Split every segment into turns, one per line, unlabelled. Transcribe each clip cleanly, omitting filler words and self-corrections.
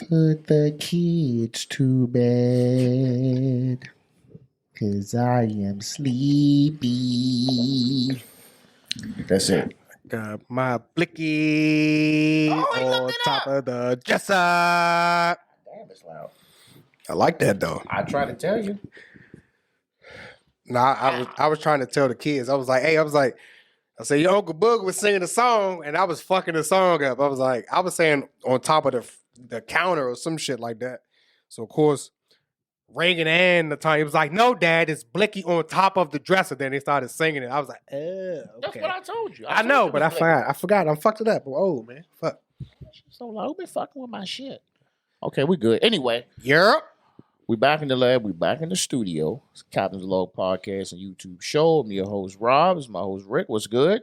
Put the kids to bed, 'cause I am sleepy. That's it.
Got my blicky on top of the dresser.
Damn, it's loud.
I like that though.
I try to tell you.
Nah, I was trying to tell the kids. I was like, I said, your Uncle Boog was singing a song, and I was fucking the song up. I was saying on top of the counter or some shit like that. So of course, Reagan and the time he was like, no, Dad, it's Blicky on top of the dresser. Then they started singing it. I was like, okay.
That's what I told you.
I know, but I forgot. I fucked it up. Oh man, fuck.
So like, who been fucking with my shit? Okay, we good. Anyway,
Yep.
we back in the lab. We back in the studio. It's Captain's Log Podcast and YouTube show. I'm your host Rob. It's my host Rick. What's good?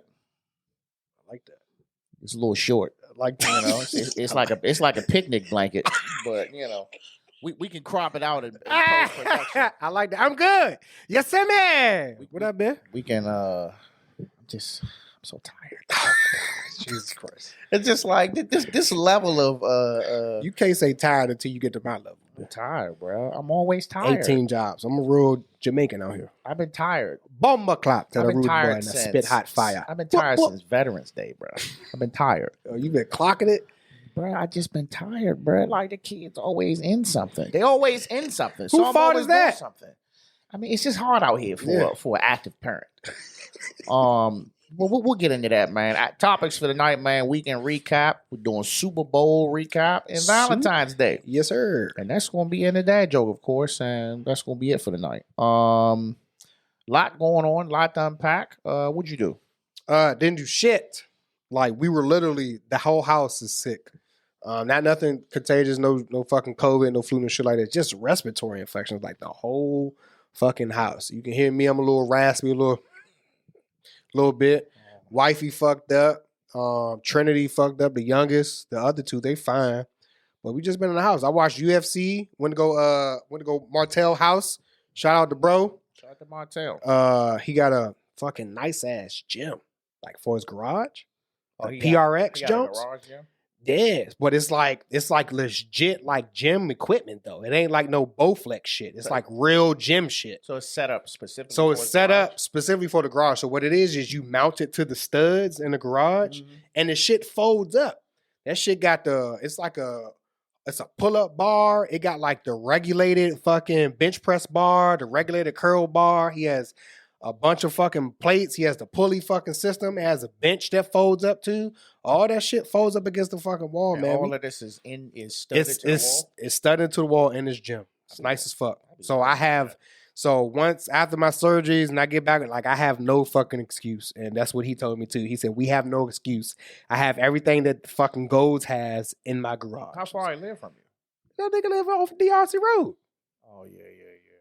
I like that.
It's a little short.
I like that.
You know, it's like a picnic blanket, but you know, we can crop it out in post production.
I like that. I'm good. Yes, sir, man. What up, man?
We can. I'm so tired.
Jesus Christ.
It's just like this level of
You can't say tired until you get to my level.
I'm tired, bro. I'm always tired.
18 jobs. I'm a real Jamaican out here.
I've been tired.
Bomba clap to
I've
the
been
rude boy
tired
and
since
spit hot fire.
I've been tired since Veterans Day, bro. I've been tired.
Oh, you been clocking it?
Bro, I just been tired, bro. Like the kids always in something. They always in something.
Whose fault is that?
Something. I mean, it's just hard out here for an active parent. Well, we'll get into that, man. Topics for the night, man. Weekend recap. We're doing Super Bowl recap and Valentine's Day.
Yes, sir.
And that's going to be in the dad joke, of course. And that's going to be it for the night. Lot going on, lot to unpack. What'd you do?
Didn't do shit. Like, we were literally, the whole house is sick. Not nothing contagious, no fucking COVID, no flu, no shit like that. Just respiratory infections, like the whole fucking house. You can hear me. I'm a little raspy, a little bit. Wifey fucked up. Trinity fucked up. The youngest. The other two, they fine. But we just been in the house. I watched UFC. Went to go Martell house. Shout out to bro.
Shout out to Martell.
He got a fucking nice ass gym, like for his garage.
Oh,
PRX jumps.
Garage gym?
Yes, but it's like legit like gym equipment though. It ain't like no Bowflex shit. It's like real gym shit.
So it's set up specifically.
So it's set up specifically for the garage. So what it is you mount it to the studs in the garage, and the shit folds up. That shit got it's a pull-up bar. It got like the regulated fucking bench press bar, the regulated curl bar. He has a bunch of fucking plates. He has the pulley fucking system. It has a bench that folds up too. All that shit folds up against the fucking wall, man.
All of this is studded to the wall?
It's studded to the wall in this gym. It's nice as fuck. So once after my surgeries and I get back, like I have no fucking excuse. And that's what he told me too. He said, we have no excuse. I have everything that fucking Golds has in my garage.
How far I live from you?
That nigga live off DRC Road.
Oh, yeah.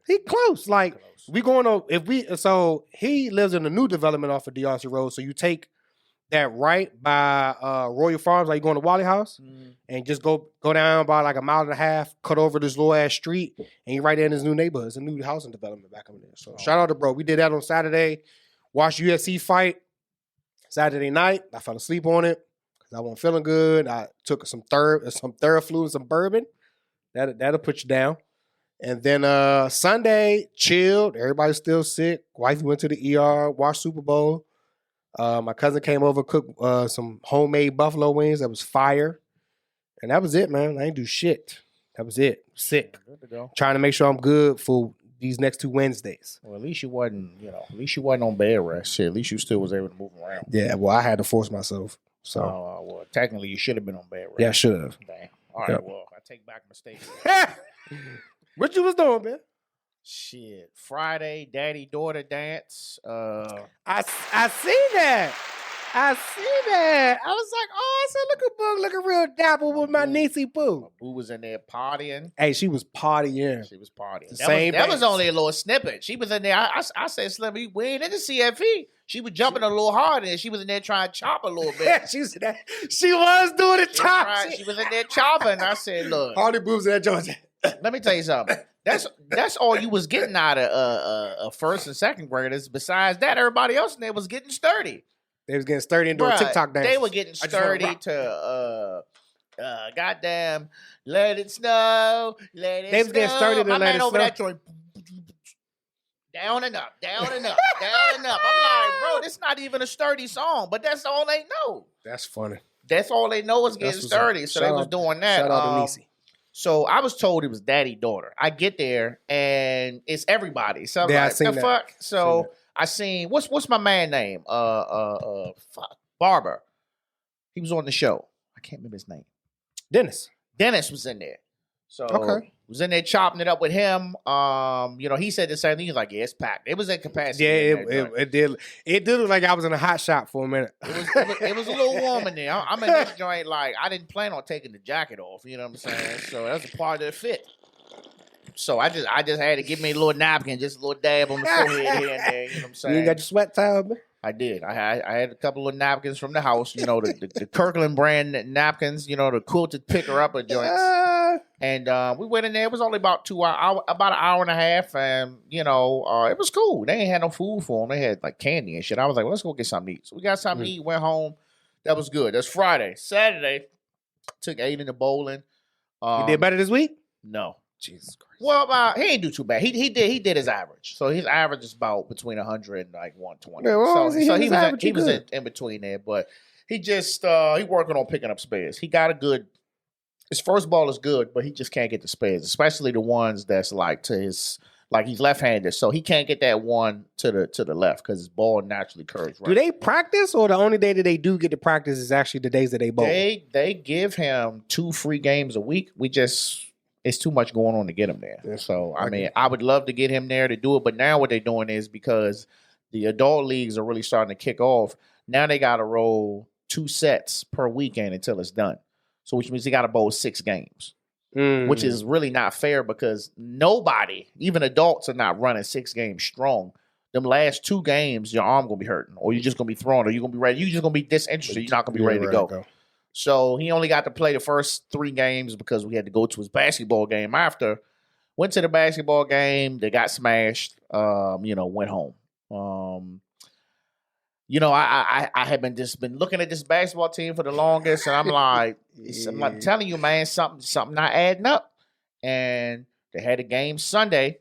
He close. Like, we going on, so he lives in a new development off of DRC Road. So you take that right by Royal Farms, like you going to Wally House, and just go down by like a mile and a half, cut over this little ass street, and you're right there in this new neighborhood. It's a new housing development back over there. So shout out to bro. We did that on Saturday. Watched UFC fight Saturday night. I fell asleep on it because I wasn't feeling good. I took some Theraflu and some bourbon. That'll put you down. And then Sunday, chilled. Everybody's still sick. Wifey went to the ER, watched Super Bowl. My cousin came over, cooked some homemade buffalo wings. That was fire. And that was it, man. I ain't do shit. That was it. Sick.
Good to go.
Trying to make sure I'm good for these next 2 Wednesdays.
Well, at least you wasn't on bed rest. Shit, at least you still was able to move around.
Yeah, well, I had to force myself. So,
well, technically, you should have been on bed rest.
Yeah, I should have.
Damn. All right, well, I take back mistakes.
What you was doing, man?
Shit. Friday, daddy-daughter dance.
I see that. I was like, oh, I said, look at Boog looking real dapper with my niecey Boo.
Boo was in there partying.
Hey, she was partying.
That was only a little snippet. She was in there. I said, Slim, we ain't in the CFE. She was jumping a little hard, and she was in there trying to chop a little bit.
She was doing the chop.
She was in there chopping. I said, look.
Hardy Boobs in that joint.
Let me tell you something. That's all you was getting out of first and second graders. Besides that, everybody else in there was getting sturdy.
They was getting sturdy and doing TikTok dances.
They were getting sturdy to Goddamn, let it snow, let it
They was
snow.
getting started
My
to let
man
it
over
snow.
that joint. Down and up, down and up, down and up. I'm like, bro, this not even a sturdy song, but that's all they know.
That's funny.
That's all they know is getting sturdy. So they was doing that.
Shout out to Niecy.
So I was told it was daddy daughter. I get there and it's everybody. So I'm
Yeah, I
like,
seen
the
that.
fuck? So I seen what's my man name? Fuck, Barber. He was on the show. I can't remember his name.
Dennis
was in there. So
Okay.
was in there chopping it up with him. He said the same thing. He's like, yeah, it's packed. It was at capacity.
Yeah, it did. It did look like I was in a hot shop for a minute.
It was a little warm in there. I'm in this joint like I didn't plan on taking the jacket off. You know what I'm saying? So that's a part of the fit. So I just had to give me a little napkin, just a little dab on the forehead here and there. You know what I'm saying?
You ain't got your sweat towel, man?
I did. I had a couple of napkins from the house. You know, the Kirkland brand napkins. You know, the quilted picker upper joints. And we went in there. It was only about about an hour and a half, and it was cool. They ain't had no food for them. They had like candy and shit. I was like, well, let's go get something to eat. So we got something to eat. Went home. That was good. That's Friday. Saturday, took Aiden to bowling.
He did better this week?
No.
Jesus Christ.
Well, he ain't do too bad. He did his average. So his average is about between 100 and like 120.
Yeah, well,
he was in between there, but he just he working on picking up spares. He got his first ball is good, but he just can't get the spares, especially the ones that's like to his he's left-handed, so he can't get that one to the left because his ball naturally curves right.
Do they practice, or the only day that they do get to practice is actually the days that they bowl?
They give him 2 free games a week. It's too much going on to get him there. Yeah, so, I would love to get him there to do it. But now what they're doing is because the adult leagues are really starting to kick off, now they got to roll 2 sets per weekend until it's done. So which means they got to bowl 6 games, which is really not fair because nobody, even adults, are not running 6 games strong. Them last 2 games, your arm going to be hurting, or you're just going to be thrown, or you're going to be ready. You're just going to be disinterested. You're not going to be ready to go. So he only got to play the first 3 games because we had to go to his basketball game after. Went to the basketball game. They got smashed. Went home. I have been looking at this basketball team for the longest, and I'm like, I'm telling you, man, something not adding up. And they had a game Sunday,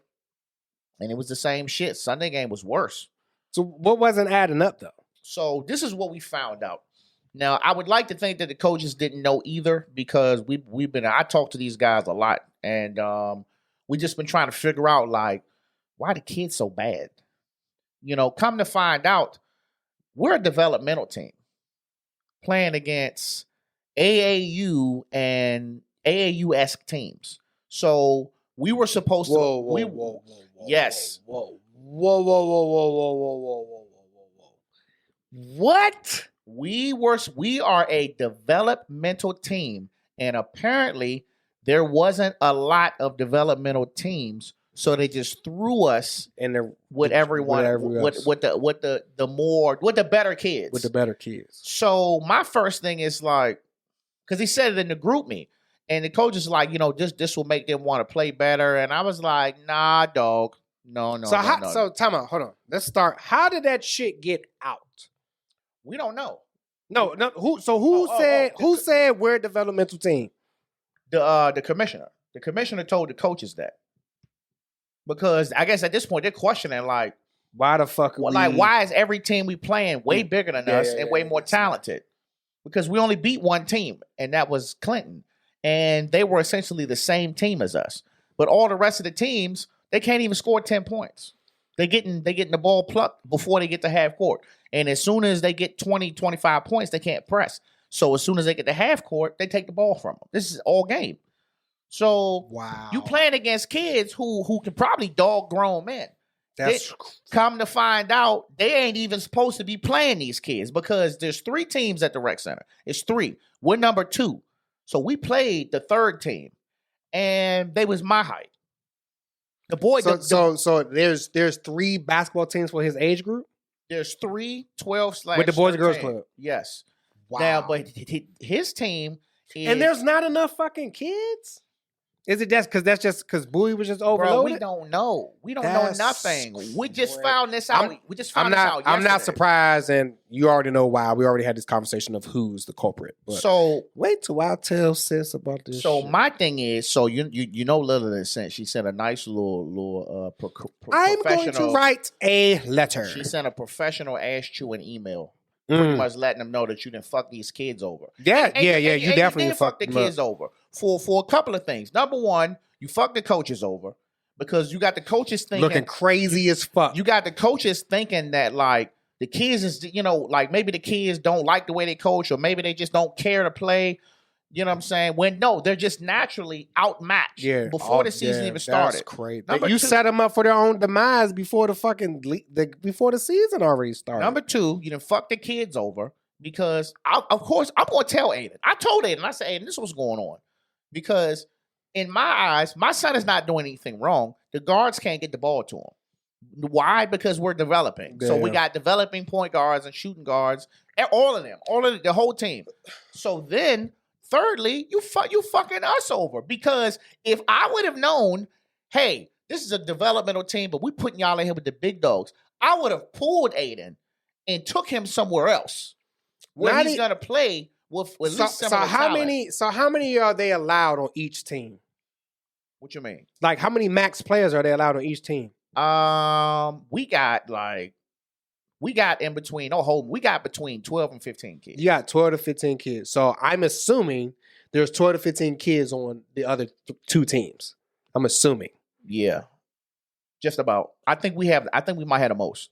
and it was the same shit. Sunday game was worse.
So what wasn't adding up though?
So this is what we found out. Now, I would like to think that the coaches didn't know either because I talked to these guys a lot, and we just been trying to figure out, like, why the kids so bad? Come to find out, we're a developmental team playing against AAU and AAU-esque teams. So we were supposed to. Whoa. Yes.
Whoa.
What? We are a developmental team, and apparently there wasn't a lot of developmental teams, so they just threw us in with everyone with the better kids.
With the better kids.
So my first thing is like, because he said it in the group me, and the coach is like, this will make them want to play better, and I was like, nah, dog, no.
So time out, hold on. Let's start. How did that shit get out?
We don't know.
No. Who said we're a developmental team?
The commissioner. The commissioner told the coaches that. Because I guess at this point they're questioning like,
why the fuck are
why is every team we playing way bigger than us and way more talented? Because we only beat one team, and that was Clinton. And they were essentially the same team as us. But all the rest of the teams, they can't even score 10 points. They getting the ball plucked before they get to half court. And as soon as they get 20, 25 points, they can't press. So as soon as they get to half court, they take the ball from them. This is all game. So you playing against kids who can probably dog grown men. Come to find out, they ain't even supposed to be playing these kids because there's 3 teams at the rec center. It's 3. We're number 2. So we played the 3rd team, and they was my height. The boy.
So there's 3 basketball teams for his age group.
There's 3 12/13
with the Boys and Girls Club.
Yes. Wow. Now, but his team is,
and there's not enough fucking kids. Is it just because Bowie was just overloaded?
Bro, we don't know. We don't know nothing. We just found this out. We just found this out yesterday.
I'm not surprised, and you already know why. We already had this conversation of who's the culprit. But
so
wait till I tell sis about this.
So shit. My thing is, so you know, Lilith sent. She sent a nice little
I'm going to write a letter.
She sent a professional ass chewing email. Pretty much letting them know that you didn't fuck these kids over.
Yeah, you definitely
did fuck the kids over for a couple of things. Number one, you fucked the coaches over because you got the coaches thinking
looking crazy as fuck.
You got the coaches thinking that like the kids is, like maybe the kids don't like the way they coach or maybe they just don't care to play. You know what I'm saying? When no, they're just naturally outmatched before the season even started.
That's crazy. You set them up for their own demise before before the season already started.
Number two, you done fuck the kids over because of course I'm going to tell Aiden. I told Aiden, I said, Aiden, this is what's going on. Because in my eyes, my son is not doing anything wrong. The guards can't get the ball to him. Why? Because we're developing. Yeah. So we got developing point guards and shooting guards, all of them, the whole team. So then, thirdly, you fucking us over because if I would have known, hey, this is a developmental team, but we putting y'all in here with the big dogs, I would have pulled Aiden and took him somewhere else where he's gonna play with at least similar talent.
How many are they allowed on each team?
What you mean?
Like how many max players are they allowed on each team?
We got in between. We got between 12 and 15 kids.
You got 12 to 15 kids. So I'm assuming there's 12 to 15 kids on the other two teams. I'm assuming.
Yeah. Just about. I think we might have the most.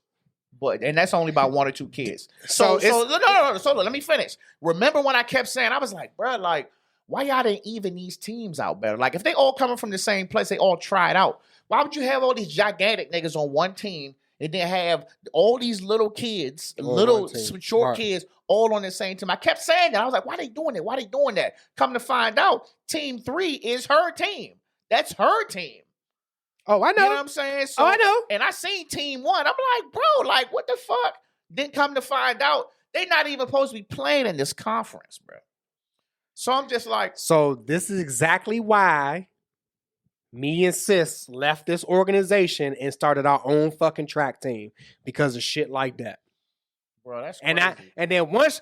And that's only about one or two kids. So let me finish. Remember when I kept saying, I was like, bro, like, why y'all didn't even these teams out better? Like, if they all coming from the same place, they all try it out. Why would you have all these gigantic niggas on one team and then have all these little kids, some short kids, all on the same team? I kept saying that. I was like, why they doing it? Why they doing that? Come to find out, team 3 is her team. That's her team.
Oh, I know.
You know what I'm saying? So,
I know.
And I seen team 1. I'm like, bro, like, what the fuck? Then come to find out, they're not even supposed to be playing in this conference, bro. So I'm just like.
So this is exactly why me and sis left this organization and started our own fucking track team because of shit like that.
Bro, that's crazy.
And then once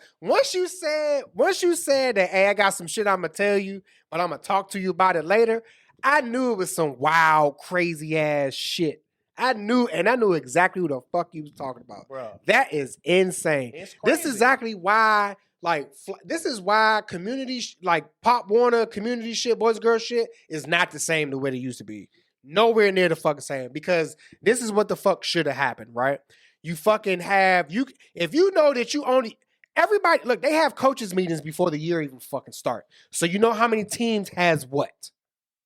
you said that, hey, I got some shit I'm gonna tell you, but I'm gonna talk to you about it later. I knew it was some wild, crazy ass shit. I knew exactly who the fuck you was talking about.
Bro.
That is insane. This is exactly why. Like, this is why community, like Pop Warner community shit, boys and girls shit, is not the same the way they used to be. Nowhere near the fucking same. Because this is what the fuck should have happened, right? You fucking have, if you know that you only, everybody, look, they have coaches meetings before the year even fucking start. So you know how many teams has what.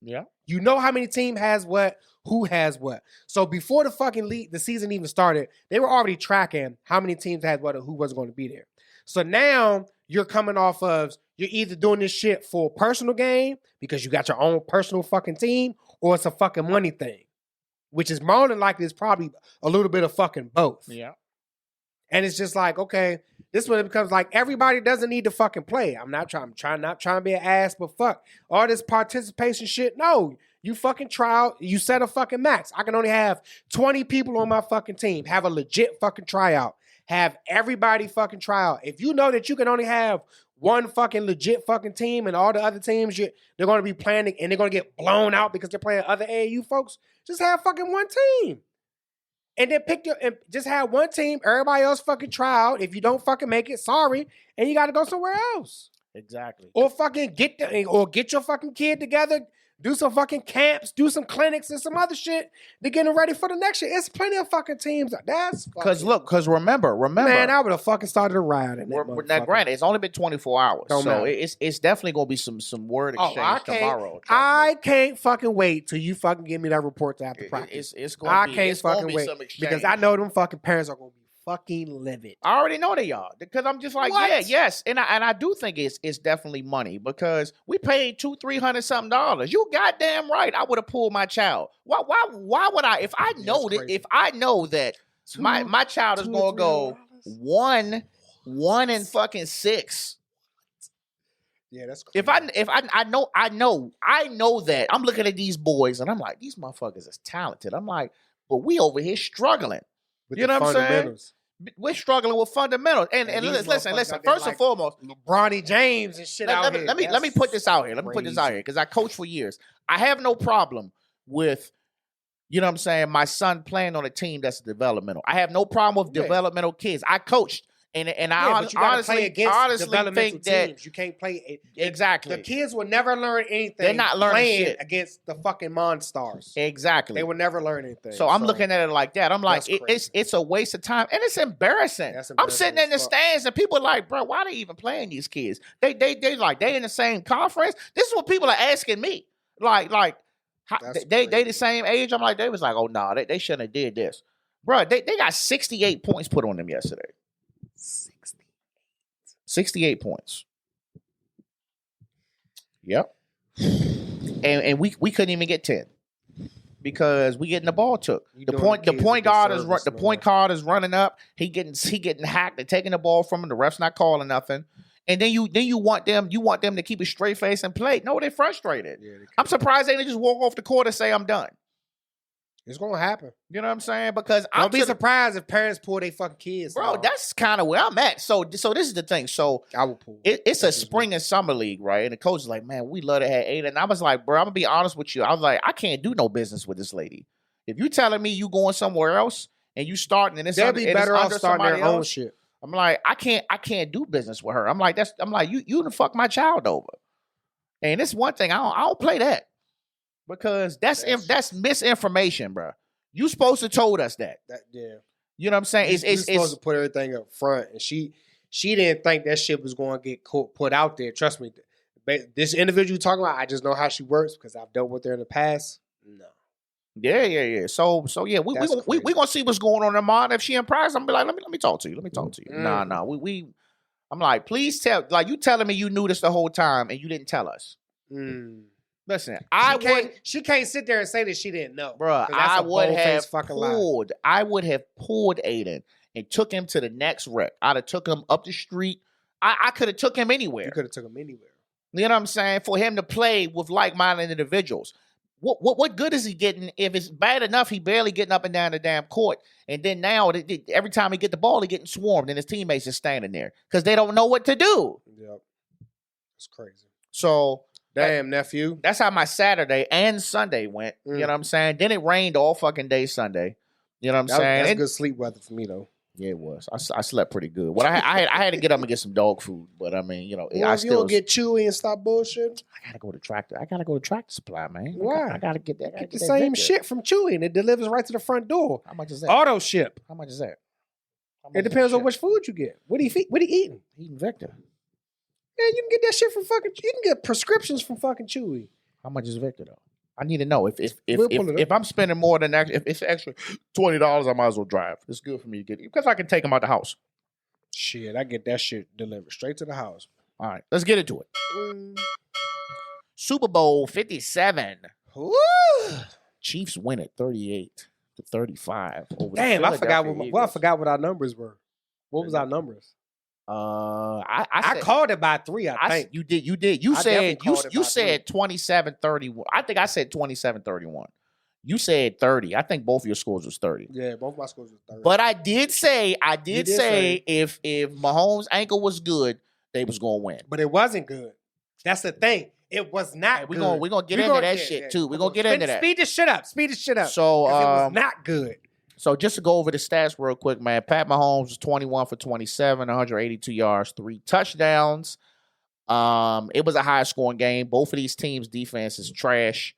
Yeah.
You know how many team has what, who has what. So before the fucking the season even started, they were already tracking how many teams had what or who wasn't going to be there. So now you're coming off of, you're either doing this shit for a personal gain because you got your own personal fucking team, or it's a fucking money thing, which is more than likely is probably a little bit of fucking both.
Yeah.
And it's just like, okay, this one becomes like everybody doesn't need to fucking play. I'm not trying to be an ass, but fuck all this participation shit. No, you fucking try out, you set a fucking max. I can only have 20 people on my fucking team. Have a legit fucking tryout. Have everybody fucking try out. If you know that you can only have one fucking legit fucking team and all the other teams, they're going to be playing and they're going to get blown out because they're playing other AAU folks, just have fucking one team. And then and just have one team, everybody else fucking try out. If you don't fucking make it, sorry, and you got to go somewhere else.
Exactly.
Or fucking get your fucking kid together, do some fucking camps, do some clinics and some other shit to get them ready for the next year. It's plenty of fucking teams. That's
because remember.
Man, I would have fucking started a riot in that.
Now, granted, it's only been 24 hours, so it's definitely gonna be some word exchange tomorrow.
I can't fucking wait till you fucking give me that report after practice.
It's gonna be some exchange
because I know them fucking parents are gonna be fucking livid.
I already know they are because I'm just like, what? Yes, and I do think it's definitely money because we paid $200-300 something. You goddamn right, I would have pulled my child. Why would I? If I know that my child is gonna go 1 and fucking 6.
Yeah, that's crazy.
I know that I'm looking at these boys and I'm like, these motherfuckers is talented. I'm like, but we over here struggling.
With
you know what I'm saying? We're struggling with fundamentals. And listen. First and foremost,
LeBron James and shit out here.
Let me put this out here. Because I coached for years. I have no problem with, you know what I'm saying, my son playing on a team that's developmental. I have no problem with developmental kids. I coached. And
but you gotta play against developmental teams. You can't play
exactly.
The kids will never learn anything.
They're not learning shit
against the fucking Monstars.
Exactly.
They will never learn anything.
So I'm looking at it like that. I'm like, it's a waste of time, and it's embarrassing. I'm sitting in the stands, and people are like, bro, why are they even playing these kids? They in the same conference. This is what people are asking me. Like they the same age. I'm like, they was like, oh no, they shouldn't have did this, bro. They got 68 points put on them yesterday. 68 points. Yep. And we couldn't even get 10 because we getting the ball took. The point guard is running up. He getting hacked. They're taking the ball from him. The ref's not calling nothing. And then you want them to keep a straight face and play. No, they're frustrated. Yeah, I'm surprised they didn't just walk off the court and say I'm done.
It's gonna happen.
You know what I'm saying? Because
don't be surprised if parents pull their fucking kids.
Bro, that's kind of where I'm at. So this is the thing. So
I will pull.
It's a spring and summer league, right? And the coach is like, man, we love to have 8. And I was like, bro, I'm gonna be honest with you. I was like, I can't do no business with this lady. If you telling me you going somewhere else and you starting and it's
they'll be better off starting their own shit.
I'm like, I can't do business with her. I'm like, you done fuck my child over. And it's one thing, I don't play that. Because that's misinformation, bro. You supposed to told us that.
Yeah.
You know what I'm saying?
It's supposed to put everything up front. And she didn't think that shit was going to get put out there. Trust me. This individual you're talking about, I just know how she works because I've dealt with her in the past. No.
Yeah. So yeah, we gonna see what's going on in her mind. If she impressed, I'm gonna be like, let me talk to you. Nah. I'm like, please tell. Like, you telling me you knew this the whole time and you didn't tell us. Listen,
she can't sit there and say that she didn't know.
Bro, I would have pulled Aiden and took him to the next rec. I'd have took him up the street. I could have took him anywhere.
You could have took him anywhere.
You know what I'm saying? For him to play with like-minded individuals. What good is he getting if it's bad enough he barely getting up and down the damn court, and then now every time he get the ball, he getting swarmed, and his teammates just standing there because they don't know what to do.
Yep. It's crazy.
So...
Damn, nephew.
That's how my Saturday and Sunday went. You know what I'm saying? Then it rained all fucking day Sunday. You know what I'm saying?
That's good sleep weather for me, though.
Yeah, it was. I slept pretty good. Well, I had to get up and get some dog food, but I mean, you know,
I still don't get chewy and stop bullshit.
I gotta go to Tractor. Supply, man.
Why?
I gotta get that.
Get the same shit from Chewy, and it delivers right to the front door.
How much is that?
Auto ship.
How much is that?
It depends on which food you get. What are you eating?
Eating Victor.
Yeah, you can get that shit from fucking. You can get prescriptions from fucking Chewy.
How much is Victor though? I need to know if I'm spending more than that. If it's extra $20, I might as well drive. It's good for me to get because I can take them out the house.
Shit, I get that shit delivered straight to the house.
All right, let's get into it. Super Bowl 57.
Woo!
Chiefs win it 38-35.
Damn, I forgot what our numbers were. What was our numbers?
I
called it by 3. I think
you did. You said 27-31. I think I said 27-31. You said 30. I think both of your scores was 30.
Yeah, both my scores was 30.
But I did say if Mahomes' ankle was good, they was gonna win.
But it wasn't good. That's the thing. It was not good.
We're gonna get into that shit too. We're gonna get into that.
Speed this shit up.
So
it was not good.
So just to go over the stats real quick, man. Pat Mahomes was 21 for 27, 182 yards, 3 touchdowns. It was a high-scoring game. Both of these teams' defense is trash.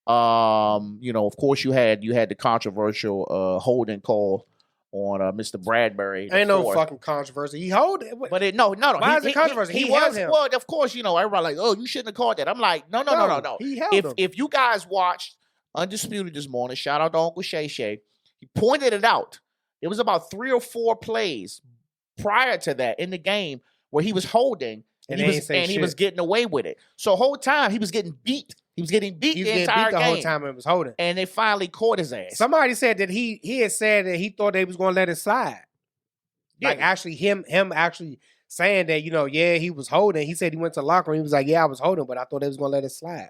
You know, of course, you had the controversial holding call on Mr. Bradbury.
Ain't no fucking controversy. He held it.
But no.
Why is it controversy?
He was him. Well, of course, you know, everybody like, oh, you shouldn't have called that. I'm like, no.
He held him.
If you guys watched Undisputed this morning, shout out to Uncle Shay Shay. He pointed it out. It was about 3 or 4 plays prior to that in the game where he was holding and he was getting away with it. So whole time he was getting beat. He was getting beat the entire game.
The whole time it was holding.
And they finally caught his ass.
Somebody said that he had said that he thought they was going to let it slide. Yeah. Like actually him actually saying that, he was holding. He said he went to the locker room. He was like, yeah, I was holding, but I thought they was going to let it slide.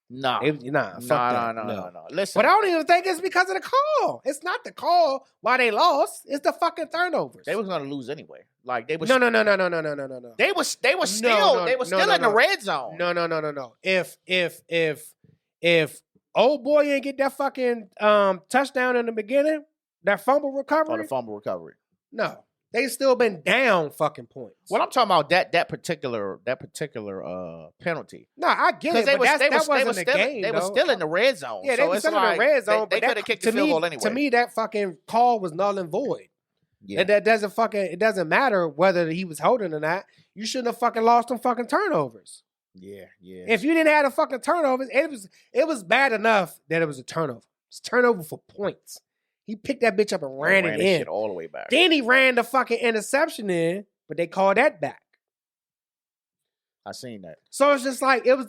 No.
No.
Listen.
But I don't even think it's because of the call. It's not the call why they lost. It's the fucking turnovers.
They was going to lose anyway. Like they was.
No.
They were still in the red zone.
No. If old boy didn't get that fucking touchdown in the beginning, that fumble recovery.
The fumble recovery.
No. They still been down fucking points.
Well, I'm talking about that particular penalty.
No, I get it, but that wasn't the game.
They were still in the red zone.
Yeah, they were still in the red zone.
They could have kicked the field goal anyway.
To me, that fucking call was null and void. Yeah. And it doesn't matter whether he was holding or not. You shouldn't have fucking lost them fucking turnovers.
Yeah.
If you didn't have the fucking turnovers, it was bad enough that it was a turnover. It's turnover for points. He picked that bitch up and ran it in.
Shit all the way back.
Then he ran the fucking interception in, but they called that back.
I seen that.
So it's just like it was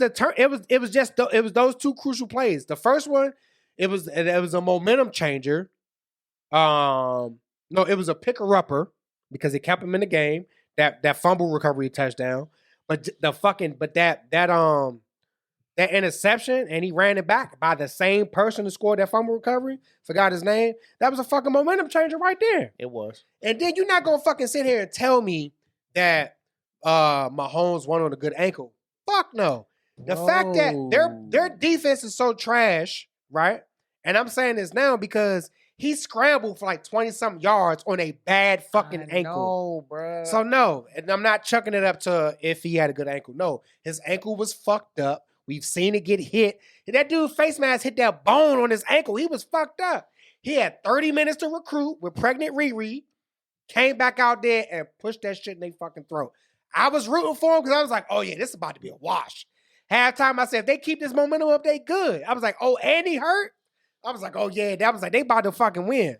those two crucial plays. The first one, it was a momentum changer. No, it was a picker upper because it kept him in the game. That fumble recovery touchdown, but that interception, and he ran it back by the same person who scored that fumble recovery. Forgot his name. That was a fucking momentum changer right there.
It was.
And then you're not gonna fucking sit here and tell me that Mahomes won on a good ankle. Fuck no. The fact that their defense is so trash, right? And I'm saying this now because he scrambled for like 20-something yards on a bad fucking ankle.
No, bro.
So no, and I'm not chucking it up to if he had a good ankle. No, his ankle was fucked up. We've seen it get hit. And that dude's face mask hit that bone on his ankle. He was fucked up. He had 30 minutes to recruit with pregnant Riri. Came back out there and pushed that shit in their fucking throat. I was rooting for him because I was like, oh yeah, this is about to be a wash. Halftime, I said, if they keep this momentum up, they good. I was like, oh, and he hurt? I was like, oh yeah, that was like, they about to fucking win.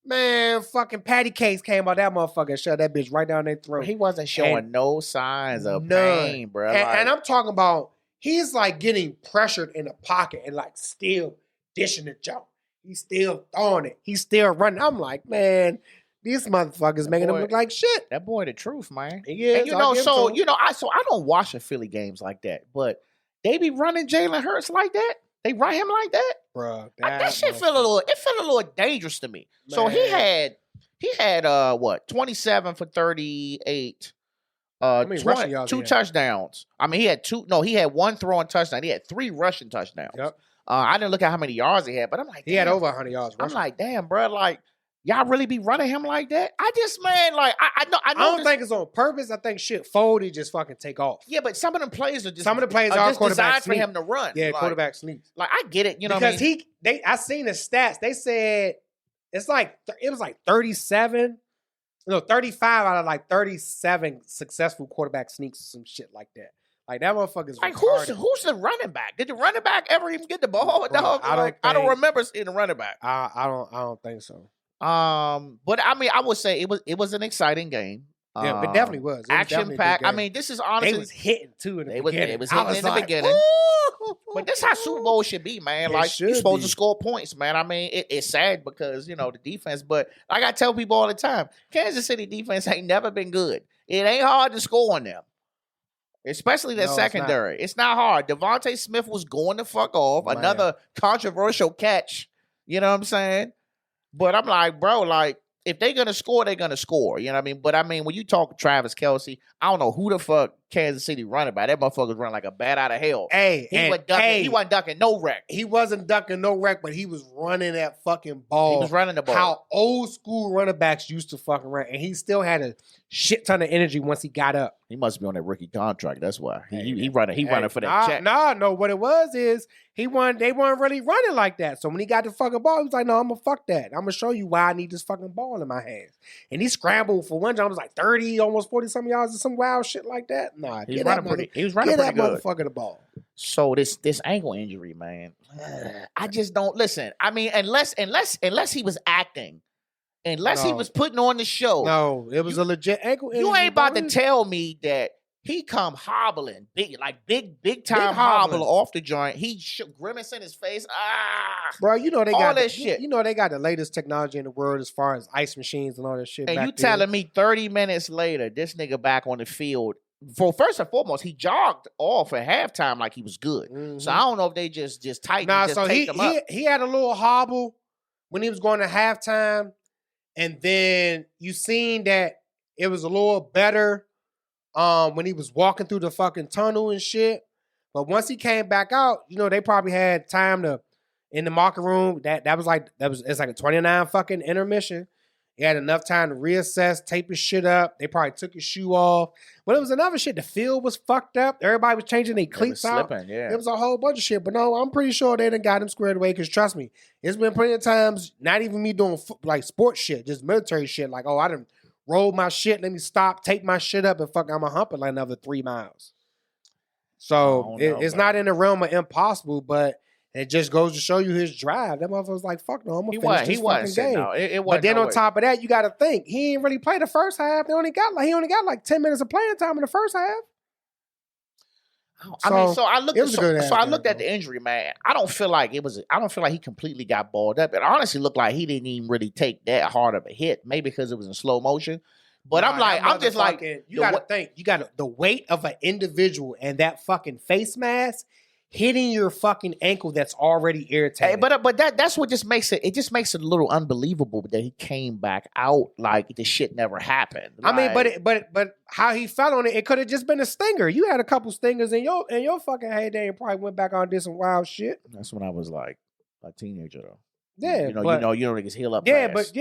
Man, fucking Patty Case came out that motherfucker and shoved that bitch right down their throat.
He wasn't showing no signs of pain, bro.
And I'm talking about, he's like getting pressured in the pocket and like still dishing the jump. He's still throwing it. He's still running. I'm like, man, these motherfuckers making him look like shit.
That boy, the truth, man.
Yeah,
and I don't watch the Philly games like that, but they be running Jalen Hurts like that. They run him like that,
bro.
That shit feel a little dangerous to me. Man. So he had 27 for 38. 2 touchdowns. I mean, he had one throwing touchdown. He had 3 rushing touchdowns.
Yep.
I didn't look at how many yards he had, but I'm like,
he had over 100 yards rushing.
I'm like, damn, bro, like, y'all really be running him like that? I
don't think it's on purpose. I think shit Foley just fucking take off.
Yeah, but some of them plays are just
designed
for him to run.
Yeah, like, quarterback sneaks.
Like I get it,
because what I mean? I seen the stats. They said it was like 37. No, 35 out of like 37 successful quarterback sneaks or some shit like that. Like that motherfucker's
like who's the running back? Did the running back ever even get the ball? Bro, I don't remember seeing the running back.
I don't think so.
But I mean, I would say it was an exciting game.
Yeah, it definitely was.
Action packed. I mean, this is honestly
they was hitting too in the beginning.
They was hitting in the beginning. But this is how Super Bowl should be, man. Like you're supposed to score points, man. I mean, it's sad because the defense. But like I tell people all the time, Kansas City defense ain't never been good. It ain't hard to score on them, especially the secondary. It's not hard. Devontae Smith was going to fuck off. Man. Another controversial catch. You know what I'm saying? But I'm like, bro, like, if they're going to score, they're going to score. You know what I mean? But I mean, when you talk Travis Kelce, I don't know who the fuck Kansas City running by. That motherfucker's running like a bat out of hell. He wasn't ducking no wreck.
He wasn't ducking no wreck, but he was running that fucking ball.
He was running the ball.
How old school running backs used to fucking run. And he still had a shit ton of energy once he got up.
He must be on that rookie contract. That's why. He running for that check.
No, what it was is they weren't really running like that. So when he got the fucking ball, he was like, no, I'm gonna fuck that. I'm gonna show you why I need this fucking ball in my hands. And he scrambled for one jump, was like 30, almost 40 some yards or some wild shit like that. Nah,
he was running pretty good.
Motherfucker the ball.
So this ankle injury, man, I just don't listen. I mean, unless he was acting, he was putting on the show.
No, it was a legit ankle injury.
You ain't about to tell me that He come hobbling, big time hobbling off the joint. He grimace in his face.
Bro, you know they
all
got
that shit.
You know they got the latest technology in the world as far as ice machines and all that shit.
And you telling me 30 minutes later, this nigga back on the field. For first and foremost, he jogged off at halftime like he was good. Mm-hmm. So I don't know if they just tightened.
Nah, so he had a little hobble when he was going to halftime, and then you seen that it was a little better. When he was walking through the fucking tunnel and shit. But once he came back out, you know, they probably had time to in the locker room. It's like a 29 fucking intermission. He had enough time to reassess, tape his shit up. They probably took his shoe off. But it was another shit. The field was fucked up. Everybody was changing their cleats out.
Yeah.
It was a whole bunch of shit. But no, I'm pretty sure they done got him squared away. Because trust me, it's been plenty of times, not even me doing like sports shit, just military shit. Like, I done roll my shit, let me stop, take my shit up, and fuck, I'm a hump it like another 3 miles. So it's not in the realm of impossible, but it just goes to show you his drive. That motherfucker's like, fuck no, I'm gonna finish this fucking game. No, but then on top of that, you got to think he ain't really played the first half. He only got like 10 minutes of playing time in the first half.
I looked at the injury, man. I don't feel like he completely got balled up. It honestly looked like he didn't even really take that hard of a hit. Maybe because it was in slow motion. But I'm just like,
you got to think. You got the weight of an individual and that fucking face mask hitting your fucking ankle that's already irritated.
Hey, but that's what just makes it. It just makes it a little unbelievable that he came back out like the shit never happened.
I mean, but how he fell on it, it could have just been a stinger. You had a couple stingers in your fucking heyday and probably went back on and did some wild shit.
That's when I was like a teenager though.
Yeah,
you know niggas heal up. Fast.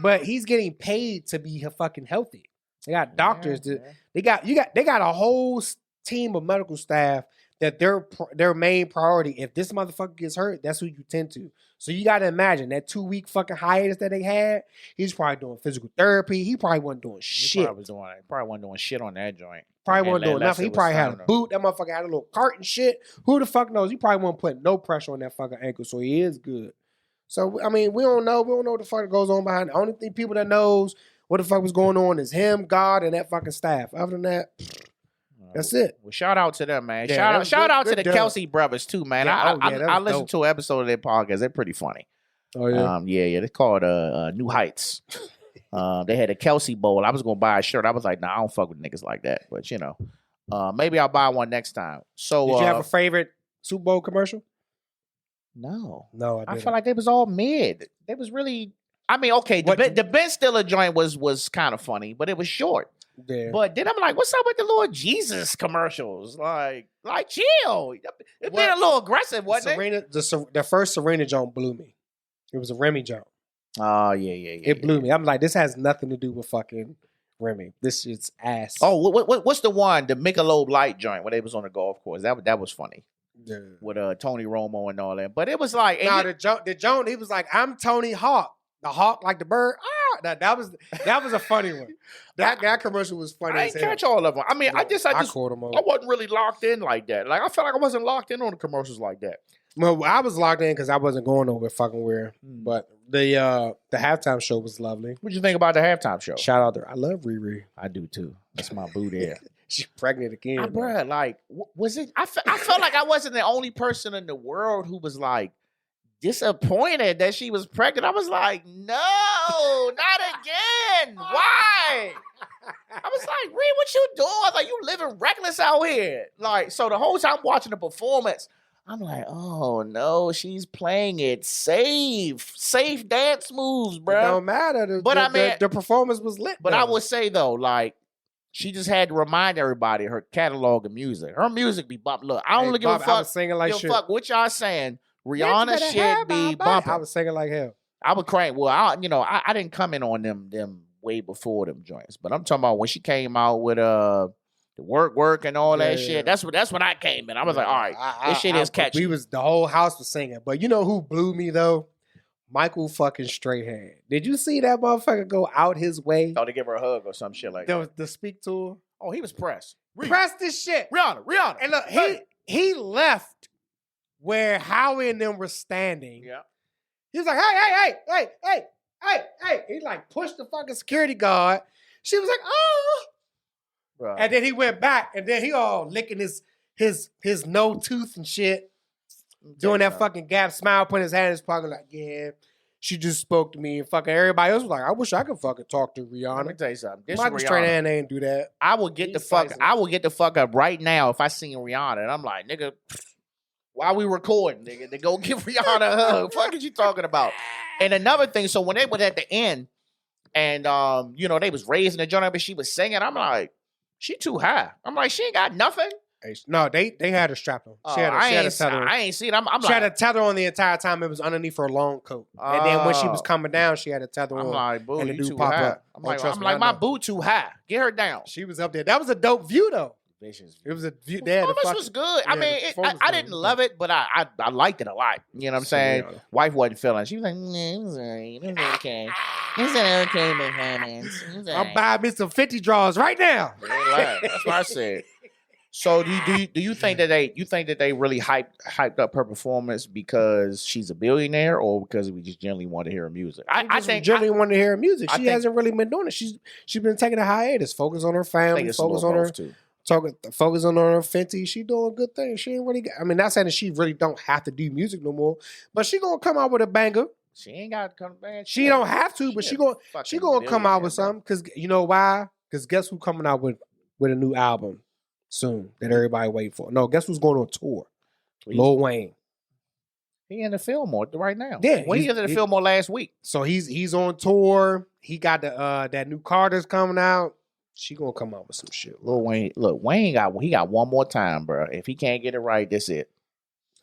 but he's getting paid to be fucking healthy. They got doctors. They got a whole team of medical staff that their main priority. If this motherfucker gets hurt, that's who you tend to. So you got to imagine that 2-week fucking hiatus that they had. He's probably doing physical therapy. He probably wasn't doing shit.
Probably wasn't doing shit on that joint.
Probably wasn't doing nothing. He probably had a boot. That motherfucker had a little cart and shit. Who the fuck knows? He probably wasn't putting no pressure on that fucking ankle. So he is good. So, I mean, we don't know. We don't know what the fuck goes on behind it. The only thing people that knows what the fuck was going on is him, God, and that fucking staff. Other than that, that's it.
Well, shout out to them, man. Yeah, shout out to the Kelsey brothers, too, man. Yeah, I listened to an episode of their podcast. They're pretty funny.
Oh, yeah?
They're called New Heights. They had a Kelsey Bowl. I was going to buy a shirt. I was like, nah, I don't fuck with niggas like that. But, maybe I'll buy one next time. So,
did you have a favorite Super Bowl commercial?
No,
I
felt like they was all mid. They was really. I mean, okay, the Ben Stiller joint was kind of funny, but it was short.
Yeah.
But then I'm like, what's up with the Lord Jesus commercials? Like chill. It been a little aggressive, wasn't it?
The first Serena joint blew me. It was a Remy joint.
Oh yeah.
It blew me. I'm like, this has nothing to do with fucking Remy. This shit's ass.
Oh, what's the one? The Michelob Light joint when they was on the golf course. That was funny.
Yeah.
With Tony Romo and all that. But it was like
the joint, he was like, I'm Tony Hawk. The hawk like the bird. That was a funny one. That commercial was funny.
I didn't catch all of them. I mean, I caught them all. I wasn't really locked in like that. Like I felt like I wasn't locked in on the commercials like that.
Well, I was locked in because I wasn't going nowhere fucking weird. But the halftime show was lovely.
What'd you think about the halftime show?
Shout out there. I love Riri.
I do too. That's my boo there.
She's pregnant again.
Bruh, like, was it? I felt like I wasn't the only person in the world who was like disappointed that she was pregnant. I was like, no, not again. Why? I was like, Reed, what you doing? I was like, you living reckless out here. Like, so the whole time watching the performance, I'm like, oh no, she's playing it safe dance moves, bro.
It don't matter. The performance was lit.
But I would say though, like, she just had to remind everybody her catalog of music. Her music be bumping. Look, I don't give a fuck.
I was singing like shit.
Fuck what y'all saying. Rihanna shit be bumping.
I was singing like hell.
I would crank. Well, I didn't come in on them way before them joints, but I'm talking about when she came out with the work and all that shit. That's when I came in. I was like, all right, this shit is catchy.
The whole house was singing. But you know who blew me though? Michael fucking Strahan. Did you see that motherfucker go out his way?
Oh, to give her a hug or some shit like that.
The speak to her.
Oh, he was pressed.
Pressed this shit.
Rihanna.
And look, he left where Howie and them were standing.
Yeah.
He was like, hey. He like pushed the fucking security guard. She was like, oh.
Bro.
And then he went back, and then he all licking his no tooth and shit, doing that fucking gap smile, putting his hand in his pocket like, yeah, she just spoke to me, and fucking everybody else was like, I wish I could fucking talk to Rihanna.
Let me tell you something. This
Michael Strahan ain't do that.
I will get the fuck up right now if I seen Rihanna, and I'm like, nigga, why we recording, nigga? To go give Rihanna a hug. Fuck is you talking about? And another thing, so when they were at the end, and they was raising the joint up and she was singing, I'm like, she too high. I'm like, she ain't got nothing.
No, they had her strapped on. She had a tether.
I ain't seen it.
She had a tether on the entire time. It was underneath her long coat. And then when she was coming down, she had a tether on.
I'm like, boo,
and
you too high. I'm like, my boo too high. Get her down.
She was up there. That was a dope view, though. It was a view.
Performance was good. I mean, I didn't love it, but I liked it a lot. You know what I'm saying? Wife wasn't feeling. She was like, it was alright. It was okay. It's an okay performance.
I'm buying me some 50 draws right now.
That's what I said. So do you think that they really hyped up her performance because she's a billionaire, or because we just generally want to hear her music? I think
generally want to hear her music. She hasn't really been doing it. She's been taking a hiatus, focus on her family, focus on her too. Focusing on her Fenty. She doing good things. She ain't really. Not saying that she really don't have to do music no more, but she gonna come out with a banger.
She ain't got to come back.
She don't have to, but she gonna come out with something. Cause you know why? Cause guess who coming out with a new album soon that everybody wait for? No, guess who's going on tour? Lil Wayne.
He in the Fillmore right now.
Yeah,
he was in the Fillmore last week.
So he's on tour. He got the that new Carter's coming out. She gonna come out with some shit.
Lil Wayne, look, Wayne got one more time, bro. If he can't get it right, that's it.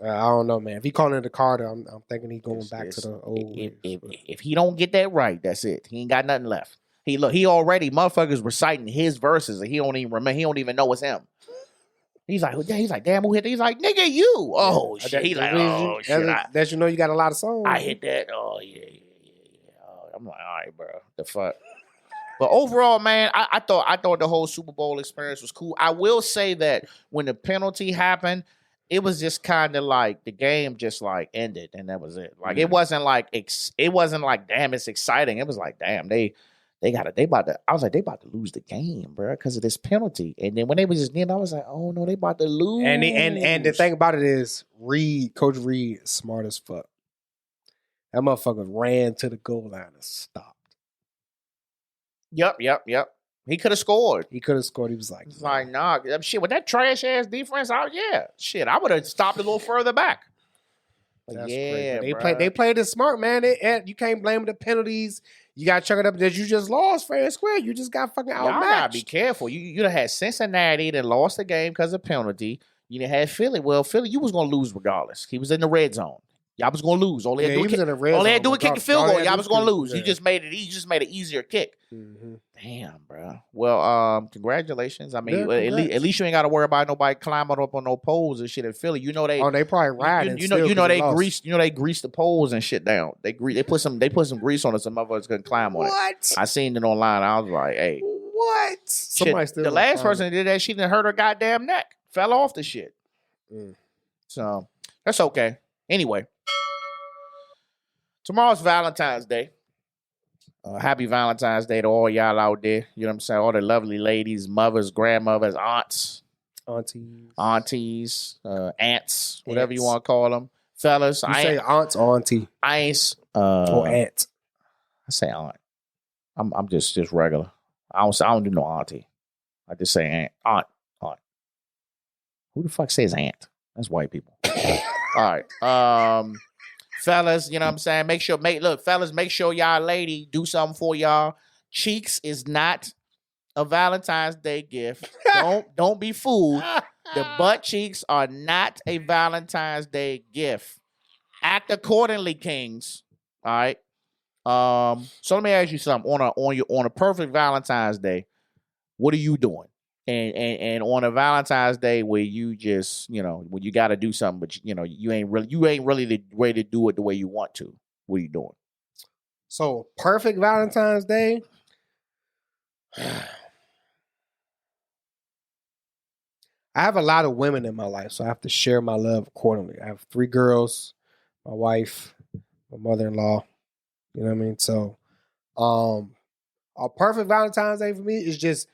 I don't know, man. If he calling it the Carter, I'm thinking he going back to the old.
If he don't get that right, that's it. He ain't got nothing left. He already motherfuckers reciting his verses, and he don't even remember. He don't even know it's him. He's like, damn, who hit that? He's like, nigga, you. Oh shit. He's like, oh shit.
That you know you got a lot of songs.
I hit that. Oh yeah. I'm like, all right, bro. The fuck. But overall, man, I thought the whole Super Bowl experience was cool. I will say that when the penalty happened, it was just kind of like the game just like ended, and that was it. Like it wasn't like damn, it's exciting. It was like damn, they about to. I was like, they about to lose the game, bro, because of this penalty. And then when they was just in, I was like, oh no, they about to lose.
And the thing about it is, Coach Reed, is smart as fuck. That motherfucker ran to the goal line and stopped.
Yep. He could have scored.
He was like,
nah, shit, with that trash ass defense, I would have stopped a little further back.
That's they played it smart, man. You can't blame the penalties. You got to chuck it up that you just lost fair and square. You just got fucking outmatched.
Y'all gotta be careful. You done had Cincinnati that lost the game because of penalty. You done had Philly. Well, Philly, you was gonna lose regardless. He was in the red zone. Y'all was gonna lose. All they had to do was kick the field goal. Y'all was gonna lose. Yeah. You just made it easier kick.
Mm-hmm.
Damn, bro. Well, congratulations. I mean, at least you ain't got to worry about nobody climbing up on no poles and shit in Philly. You know they.
Oh, they probably riding.
You know they grease. You know they grease the poles and shit down. They put some grease on it. Some motherfuckers couldn't climb on it. I seen it online. I was like, hey,
what?
Shit, the last person that did that, she didn't hurt her goddamn neck. Fell off the shit. So that's okay. Anyway. Tomorrow's Valentine's Day. Happy Valentine's Day to all y'all out there. You know what I'm saying? All the lovely ladies, mothers, grandmothers, aunties, aunts, whatever you want to call them. Fellas.
You say aunts or auntie?
I ain't.
Or aunt.
I say aunt. I'm just regular. I don't do no auntie. I just say aunt. Who the fuck says aunt? That's white people. All right. Fellas, you know what I'm saying? Make sure y'all lady do something for y'all. Cheeks is not a Valentine's Day gift. Don't be fooled. The butt cheeks are not a Valentine's Day gift. Act accordingly, kings. All right. So let me ask you something. On a perfect Valentine's Day, what are you doing? And on a Valentine's Day where you just, when you got to do something, but you ain't really the way to do it the way you want to. What are you doing?
So perfect Valentine's Day. I have a lot of women in my life, so I have to share my love accordingly. I have 3 girls, my wife, my mother-in-law. You know what I mean? So, a perfect Valentine's Day for me is just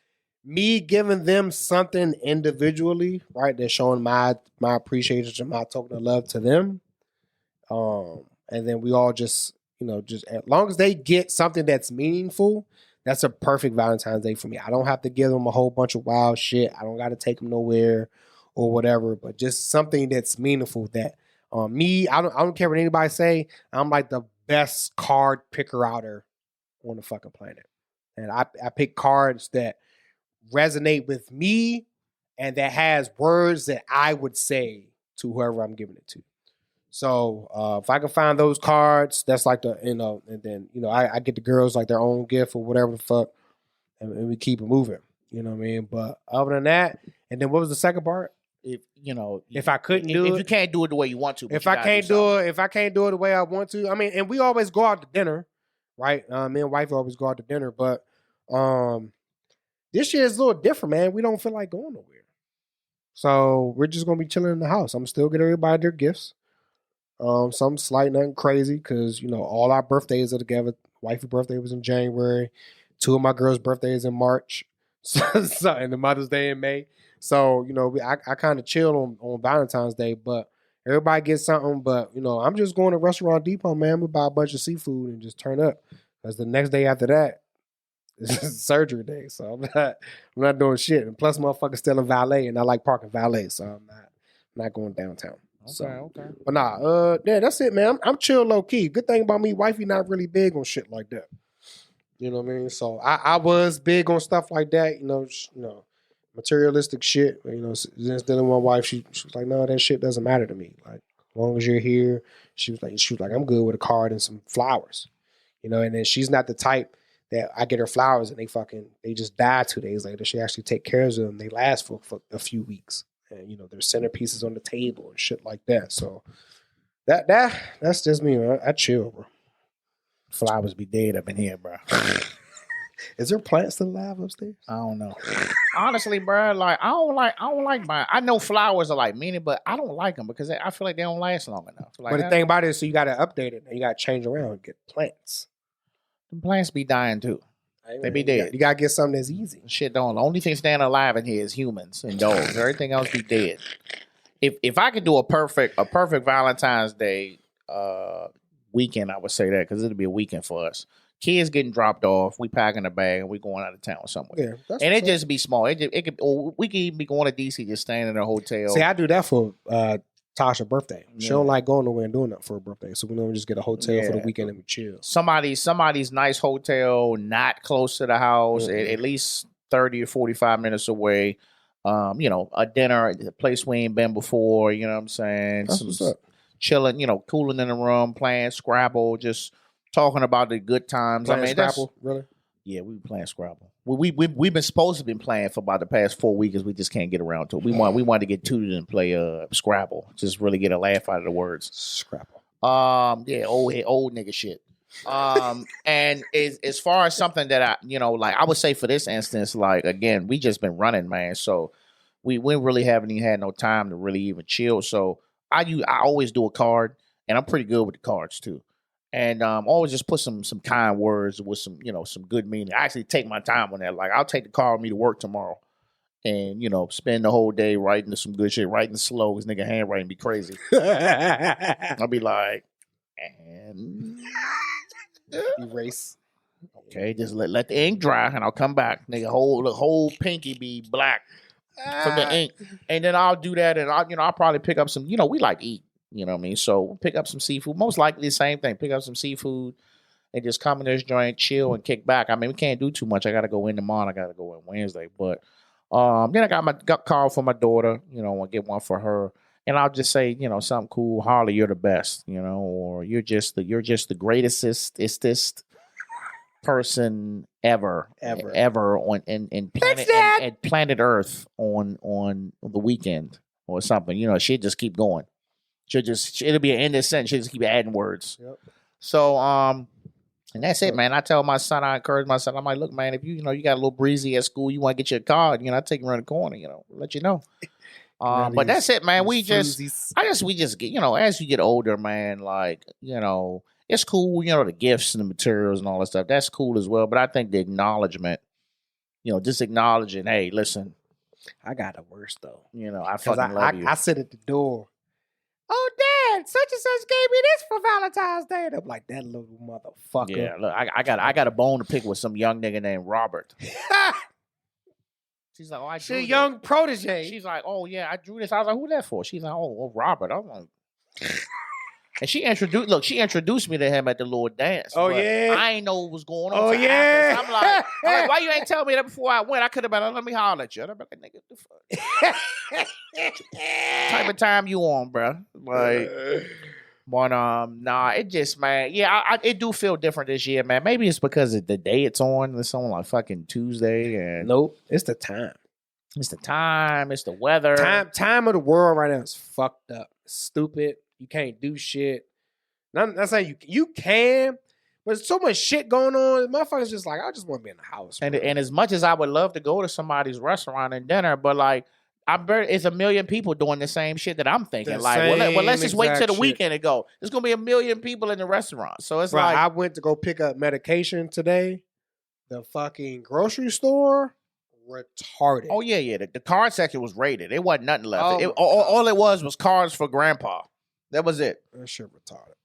me giving them something individually, right? That's showing my appreciation, my token of love to them. And then we all just, just as long as they get something that's meaningful, that's a perfect Valentine's Day for me. I don't have to give them a whole bunch of wild shit. I don't got to take them nowhere or whatever, but just something that's meaningful that me, I don't care what anybody say. I'm like the best card picker outer on the fucking planet. And I pick cards that resonate with me and that has words that I would say to whoever I'm giving it to. So if I can find those cards, that's like and then, I get the girls like their own gift or whatever the fuck, and we keep it moving. You know what I mean? But other than that, and then what was the second part?
If
I couldn't do it,
if you can't do it the way you want to,
if I can't do it the way I want to, I mean, and we always go out to dinner, right? Me and wife always go out to dinner, but this year is a little different, man. We don't feel like going nowhere, so we're just gonna be chilling in the house. I'm still get everybody their gifts. Something slight, nothing crazy, because all our birthdays are together. Wifey's birthday was in January. 2 of my girls' birthdays in March, and the Mother's Day in May. So I kind of chill on Valentine's Day, but everybody gets something. But I'm just going to Restaurant Depot, man. I'm gonna buy a bunch of seafood and just turn up, because the next day after that is surgery day. So I'm not doing shit. And plus, motherfuckers still in valet, and I like parking valet, so I'm not going downtown.
Okay.
But yeah, that's it, man. I'm chill low key. Good thing about me, wifey not really big on shit like that. You know what I mean? So I was big on stuff like that, materialistic shit. Just dealing with my wife, she was like, no, that shit doesn't matter to me. Like, as long as you're here, she was like, I'm good with a card and some flowers. And then she's not the type that I get her flowers and they just die 2 days later. She actually take care of them. They last for a few weeks. And there's centerpieces on the table and shit like that. So that's just me, man. I chill, bro.
Flowers be dead up in here, bro.
Is there plants still alive upstairs?
I don't know. Honestly, bro, like I don't like buying. I know flowers are like meaning, but I don't like them because I feel like they don't last long enough. Like,
but the thing about it is, so you got to update it and you got to change around and get plants.
The plants be dying too. They be dead.
You gotta get something that's easy.
Shit don't. The only thing standing alive in here is humans and dogs. Everything else be dead. If I could do a perfect Valentine's Day weekend, I would say that, because it'll be a weekend for us. Kids getting dropped off, we packing a bag and we going out of town somewhere. Yeah, and it just be small. We could even be going to DC, just staying in a hotel.
See, I do that for Tasha's birthday. She don't like going nowhere and doing that for her birthday. So we don't just get a hotel for the weekend and we chill.
Somebody's nice hotel, not close to the house, at least 30 or 45 minutes away. A dinner at a place we ain't been before, you know what I'm saying?
That's what's up.
Chilling, cooling in the room, playing Scrabble, just talking about the good times.
Playing Scrabble, really?
Yeah, we been playing Scrabble. We've been supposed to be playing for about the past 4 weeks. We just can't get around to it. We wanted to get tutored and play Scrabble. Just really get a laugh out of the words.
Scrabble.
Yeah, old nigga shit. And as far as something that I would say for this instance, like, again, we just been running, man. So we really haven't even had no time to really even chill. So I always do a card, and I'm pretty good with the cards too. And always just put some kind words with some good meaning. I actually take my time on that. Like, I'll take the car with me to work tomorrow, and spend the whole day writing some good shit, writing slow. This nigga handwriting be crazy. I'll be like, and
erase.
Okay, just let the ink dry, and I'll come back. Nigga, the whole pinky be black from the ink, and then I'll do that, and I'll probably pick up some. We like to eat. You know what I mean? So we'll pick up some seafood. Most likely the same thing. Pick up some seafood and just come in this joint, chill, and kick back. I mean, we can't do too much. I got to go in tomorrow. I got to go in Wednesday. But then I got call for my daughter. I'll get one for her. And I'll just say, something cool. Harley, you're the best, or you're just the greatest person ever on in planet Earth on the weekend or something. She'd just keep going. It'll be an endless sentence. She'll just keep adding words. Yep. So and that's it, man. I tell my son, I encourage my son. I'm like, look, man, if you got a little breezy at school, you want to get your card, I take you around the corner, let you know. But that's it, man. We just get, as you get older, man, like, it's cool, the gifts and the materials and all that stuff. That's cool as well. But I think the acknowledgement just acknowledging, hey, listen,
I got the worst though.
I fucking love you.
I sit at the door. Oh, Dad, such and such gave me this for Valentine's Day. And I'm like, that little motherfucker.
Yeah, look, I got a bone to pick with some young nigga named Robert. She's like, oh,
she's a young protege.
She's like, oh yeah, I drew this. I was like, who that for? She's like, oh, Robert. I'm like, and she introduced me to him at the little dance.
Oh yeah,
I ain't know what was going on.
Oh yeah,
I'm like, why you ain't tell me that before I went? I could have been like, let me holler at you. I'd be like, nigga, the fuck type of time you on, bro? Like, but nah, it just, man, yeah, it do feel different this year, man. Maybe it's because of the day it's on. It's on like fucking Tuesday, and
nope, it's the time.
It's the time. It's the weather.
Time of the world right now is fucked up. It's stupid. You can't do shit. Not saying you can, but there's so much shit going on. Motherfuckers just like, I just want to be in the house.
And as much as I would love to go to somebody's restaurant and dinner, but like, it's a million people doing the same shit that I'm thinking. Let's just wait till the weekend and go. There's gonna be a million people in the restaurant, so it's like
I went to go pick up medication today. The fucking grocery store, retarded.
Oh yeah. The card section was raided. It wasn't nothing left. All it was cards for Grandpa. That was it.
That shit retarded.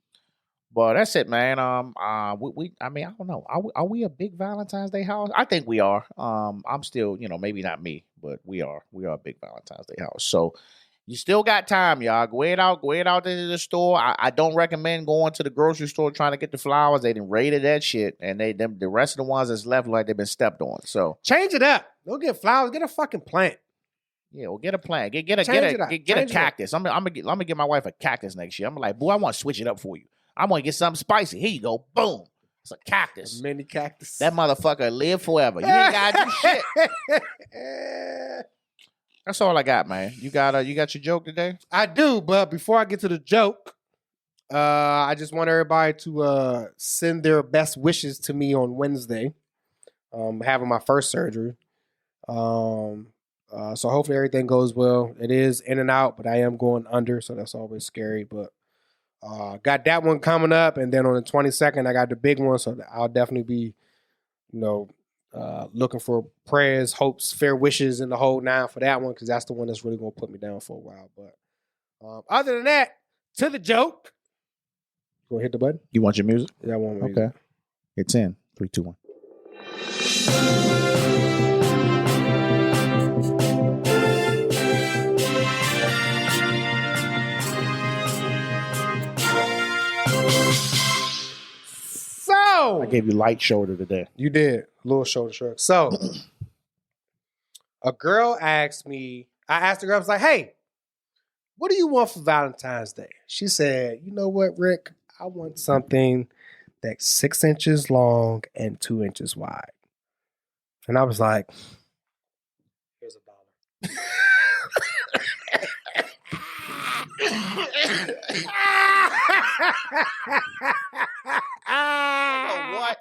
But that's it, man. I mean, I don't know. Are we a big Valentine's Day house? I think we are. I'm still, maybe not me, but we are. We are a big Valentine's Day house. So you still got time, y'all. Go ahead out to the store. I don't recommend going to the grocery store trying to get the flowers. They done raided that shit, and the rest of the ones that's left like they've been stepped on. So
change it up. Don't get flowers. Get a fucking plant.
Yeah, well, get a plant. Get a cactus. I'm gonna get my wife a cactus next year. I'm like, boy, I want to switch it up for you. I'm gonna get something spicy. Here you go. Boom. It's a cactus.
A mini cactus.
That motherfucker live forever. You ain't gotta do shit. That's all I got, man. You got your joke today?
I do, but before I get to the joke, I just want everybody to send their best wishes to me on Wednesday. Having my first surgery. So hopefully everything goes well. It is in and out, but I am going under, so that's always scary. But got that one coming up, and then on the 22nd, I got the big one. So I'll definitely be, looking for prayers, hopes, fair wishes, and the whole nine for that one, because that's the one that's really gonna put me down for a while. But other than that, to the joke. You gonna hit the button?
You want your music?
Yeah, I want my
music. Okay. It's in 3, 2, 1. I gave you light shoulder today.
You did. Little shoulder shrug. So, a girl asked me, I asked the girl, I was like, hey, what do you want for Valentine's Day? She said, you know what, Rick? I want something that's 6 inches long and 2 inches wide. And I was like, here's $1. What?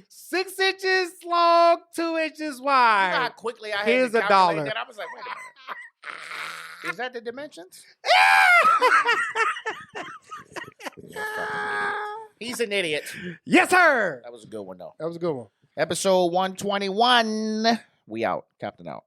6 inches long, 2 inches wide.
You know how quickly I had
Here's
to calculate
$1.
that? I was like, wait a minute. Is that the dimensions? He's an idiot.
Yes, sir.
That was a good one, though.
That was a good one.
Episode 121. We out. Captain out.